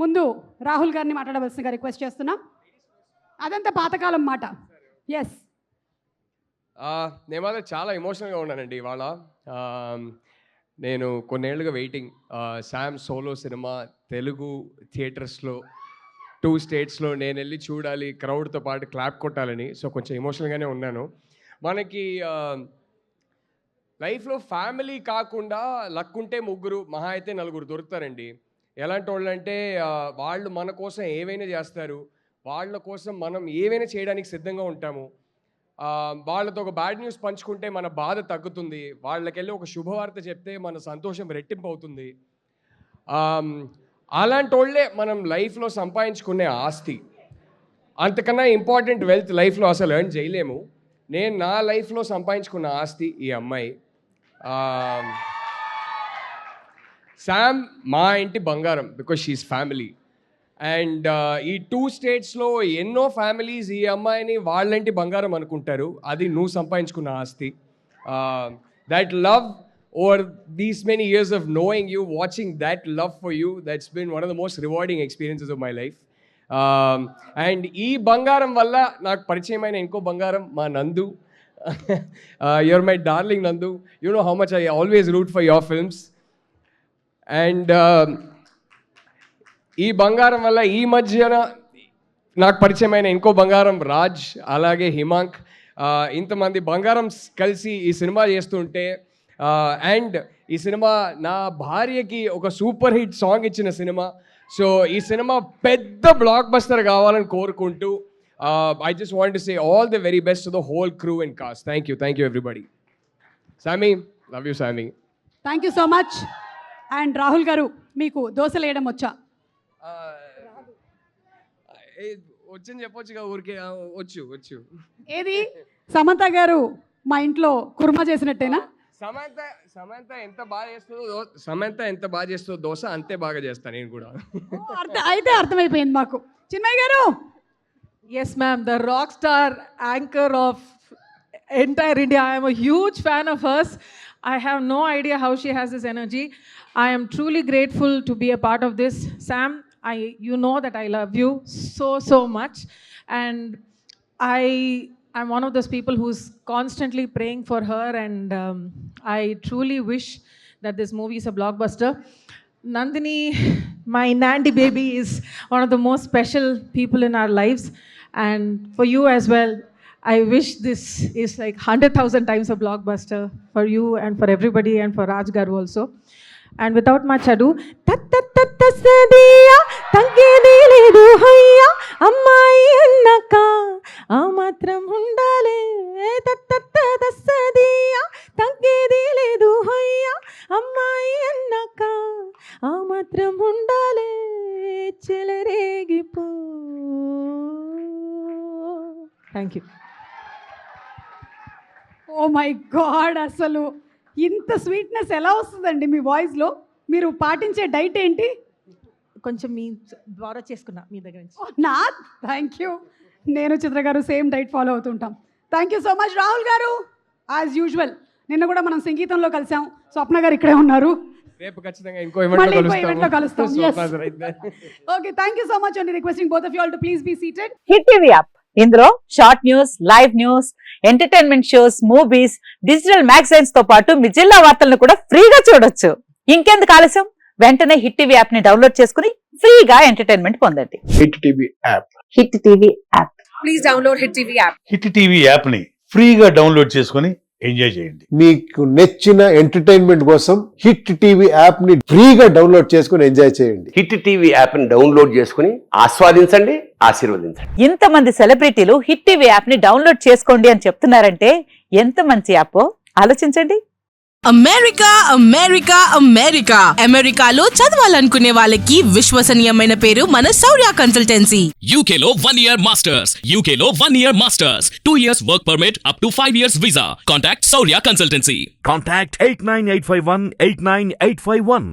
ముందు రాహుల్ గారిని మాట్లాడవలసిందిగా రిక్వెస్ట్ చేస్తున్నాం. అదంతా పాతకాలం మాట. ఎస్, నేను మాత్రం చాలా ఎమోషనల్గా ఉన్నానండి ఇవాళ. నేను కొన్నేళ్లుగా waiting. Sam solo cinema Telugu థియేటర్స్లో 2 స్టేట్స్లో నేను వెళ్ళి చూడాలి, క్రౌడ్తో పాటు క్లాప్ కొట్టాలని. సో కొంచెం ఎమోషనల్గానే ఉన్నాను. మనకి లైఫ్లో ఫ్యామిలీ కాకుండా లక్ ఉంటే 3 మహా అయితే 4 దొరుకుతారండి. ఎలాంటి వాళ్ళు అంటే వాళ్ళు మన కోసం ఏవైనా చేస్తారు, వాళ్ళ కోసం మనం ఏవైనా చేయడానికి సిద్ధంగా ఉంటాము. వాళ్ళతో ఒక బ్యాడ్ న్యూస్ పంచుకుంటే మన బాధ తగ్గుతుంది, వాళ్ళకెళ్ళి ఒక శుభవార్త చెప్తే మన సంతోషం రెట్టింపు అవుతుంది. అలాంటి వాళ్ళే మనం లైఫ్లో సంపాదించుకునే ఆస్తి. అంతకన్నా ఇంపార్టెంట్ వెల్త్ లైఫ్లో అసలు ఎర్న్ చేయలేము. నేను నా లైఫ్లో సంపాదించుకున్న ఆస్తి ఈ అమ్మాయి. శామ్ మా ఇంటి బంగారం, బికాజ్ షీఈస్ ఫ్యామిలీ. అండ్ ఈ 2 స్టేట్స్లో ఎన్నో ఫ్యామిలీస్ ఈ అమ్మాయిని వాళ్ళంటి బంగారం అనుకుంటారు. అది నువ్వు సంపాదించుకున్న ఆస్తి. That love over these many years of knowing you, watching that love for you, that's been one of the most rewarding experiences of my life. And ఈ బంగారం వల్ల నాకు పరిచయమైన ఇంకో బంగారం మా Nandu. You are my darling Nandu. You know how much I always root for your films. And ఈ బంగారం వల్ల ఈ మధ్యన నాకు పరిచయమైన ఇంకో బంగారం రాజ్, అలాగే హిమాంక్. ఇంతమంది బంగారం కలిసి ఈ సినిమా చేస్తుంటే, అండ్ ఈ సినిమా నా భార్యకి ఒక సూపర్ హిట్ సాంగ్ ఇచ్చిన సినిమా. సో ఈ సినిమా పెద్ద బ్లాక్ బస్టర్ కావాలని కోరుకుంటూ I just want to say all the very best to the whole crew and cost. Thank you everybody. సామీ, లవ్ యూ సామీ. Thank you so much. And Rahul గారు, మీకు దోశలు వేయడం వచ్చా? వచ్చని చెప్పొచ్చుగా, ఊరికే వచ్చు. ఏది సమంత గారు మా ఇంట్లో కుర్మా చేసినట్టేనా? సమంత ఎంత బాగా చేస్తుందో దోశ అంతే బాగా చేస్తాను నేను కూడా. అయితే అర్థమైపోయింది మాకు. చిన్మయ్య గారు. Yes, ma'am. The rock star anchor of entire India. I am a huge fan of hers. I have no idea how she has this energy. I am truly grateful to be a part of this. Sam, you know that I love you so much. And I'm one of those people who's constantly praying for her. And I truly wish that this movie is a blockbuster. Nandini, my Nandi baby, is one of the most special people in our lives. And for you as well, I wish this is like 100,000 times a blockbuster for you and for everybody and for Raj Garu also. And without much ado, tattatasadiya tangedi ledu hoyya ammayi annaka amatram undale tattatasadiya tangedi ledu hoyya ammayi annaka amatram undale cheleregipo. Thank you. Oh my god, అసలు ఇంత sweetness ఎలా వస్తుందండి మీ వాయిస్లో? మీరు పాటించే diet ఏంటి? కొంచెం మీ ద్వారా చేసుకున్నా మీ దగ్గర నుంచి. నా థ్యాంక్ యూ. నేను Chitra garu same diet follow అవుతుంటాం. Thank you so much Rahul garu. As usual నిన్న కూడా మనం సంగీతంలో కలిసాం. స్వప్న గారు ఇక్కడే ఉన్నారు. రేపు ఖచ్చితంగా ఇంకో ఈవెంట్లో కలుస్తాం. Okay, thank you so much అండి. Requesting both of you all to please be seated. Hit TV app, ఇందులో short news, live news, entertainment shows, movies, digital magazines తో పాటు మీ జిల్లా వార్తలను కూడా ఫ్రీగా చూడొచ్చు. ఇంకెందుకు ఆలస్యం, వెంటనే హిట్ టీవీ యాప్ ని డౌన్లోడ్ చేసుకుని ఫ్రీగా ఎంటర్టైన్మెంట్ పొందండి. Hit TV app. Hit TV app. Please download hit TV app. Hit TV app ని ఫ్రీగా డౌన్లోడ్ చేసుకుని ఎంజాయ్ చేయండి. మీకు నచ్చిన ఎంటర్టైన్మెంట్ కోసం హిట్ టీవీ యాప్ ని ఫ్రీగా డౌన్లోడ్ చేసుకుని ఎంజాయ్ చేయండి. హిట్ టీవీ యాప్ ని డౌన్లోడ్ చేసుకుని ఆస్వాదించండి, ఆశీర్వదించండి. ఇంతమంది సెలబ్రిటీలు హిట్ టీవీ యాప్ ని డౌన్లోడ్ చేసుకోండి అని చెప్తున్నారంటే ఎంత మంచి యాప్ ఆలోచించండి. అమెరికా అమెరికా అమెరికా అమెరికాలో చదవాలనుకునే వాళ్ళకి విశ్వసనీయమైన పేరు మన శౌర్య కన్సల్టెన్సీ. UK లో 1 year masters, UK లో 1 year masters, 2 years work permit up to 5 years visa. Contact Shaurya Consultancy. Contact 89851 89851.